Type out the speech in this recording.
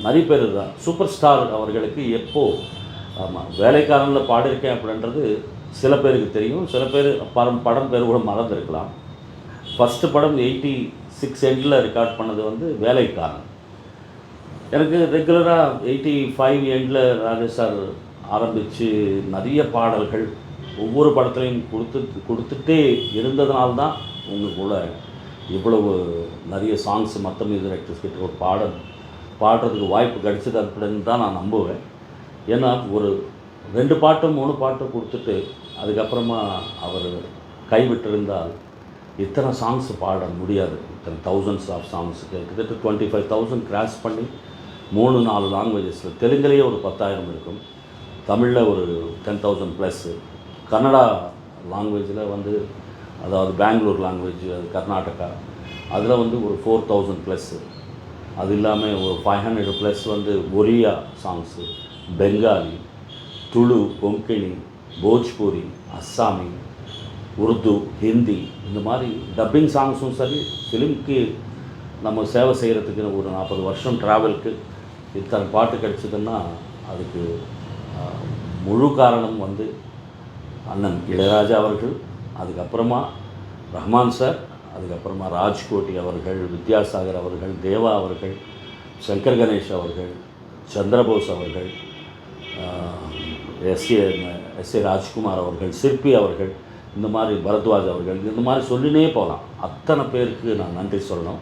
நிறைய பேர் தான் சூப்பர் ஸ்டார் அவர்களுக்கு எப்போது ஆமாம் வேலைக்காரனில் பாடியிருக்கேன் அப்படின்றது சில பேருக்கு தெரியும், சில பேர் படம் பேர் கூட மறந்துருக்கலாம். ஃபஸ்ட்டு படம் 86 எண்டில் ரெக்கார்ட் பண்ணது வந்து வேலைக்காரன். எனக்கு ரெகுலராக 85 எண்டில் ராஜேஷ் சார் ஆரம்பித்து நிறைய பாடல்கள் ஒவ்வொரு படத்துலையும் கொடுத்துட்டே இருந்ததுனால்தான் உங்களுக்குள்ள இவ்வளவு நிறைய சாங்ஸ் மற்ற மியூசிக் டைரக்டர்ஸ் கிட்ட ஒரு பாடுறதுக்கு வாய்ப்பு கிடைச்சது அப்படின்னு தான் நான் நம்புவேன். ஏன்னா ஒரு 2 பாட்டு 3 பாட்டு கொடுத்துட்டு அதுக்கப்புறமா அவர் கைவிட்டிருந்தால் இத்தனை சாங்ஸ் பாட முடியாது. இத்தனை தௌசண்ட்ஸ் ஆஃப் சாங்ஸ் கிட்டத்தட்ட 25,000 கிராஸ் பண்ணி 3-4 லாங்குவேஜஸில் தெலுங்குலேயே ஒரு 10,000 இருக்கும், தமிழில் ஒரு 10,000 ப்ளஸ்ஸு, கன்னடா லாங்குவேஜில் வந்து அதாவது பெங்களூர் லாங்குவேஜ், கர்நாடகா அதில் வந்து ஒரு 4,000 ப்ளஸ்ஸு, அது இல்லாமல் ஒரு 500 ப்ளஸ் வந்து ஒரியா சாங்ஸு, பெங்காலி, துளு, கொங்கணி, போஜ்பூரி, அஸ்ஸாமி, உருது, ஹிந்தி, இந்த மாதிரி டப்பிங் சாங்ஸும் சரி. ஃபிலிம்க்கு நம்ம சேவை செய்கிறதுக்கு ஒரு 40 வருஷம் ட்ராவலுக்கு இத்தனை பாட்டு கிடச்சிதுன்னா அதுக்கு முழு காரணம் வந்து அண்ணன் இளையராஜா அவர்கள், அதுக்கப்புறமா ரஹ்மான் சார், அதுக்கப்புறமா ராஜ்கோட்டி அவர்கள், வித்யாசாகர் அவர்கள், தேவா அவர்கள், சங்கர் கணேஷ் அவர்கள், சந்திரபோஸ் அவர்கள், எஸ் ஏ ராஜ்குமார் அவர்கள், சிற்பி அவர்கள், இந்த மாதிரி பரத்வாஜ் அவர்கள், இந்த மாதிரி சொல்லினே போகலாம். அத்தனை பேருக்கு நான் நன்றி சொல்லணும்.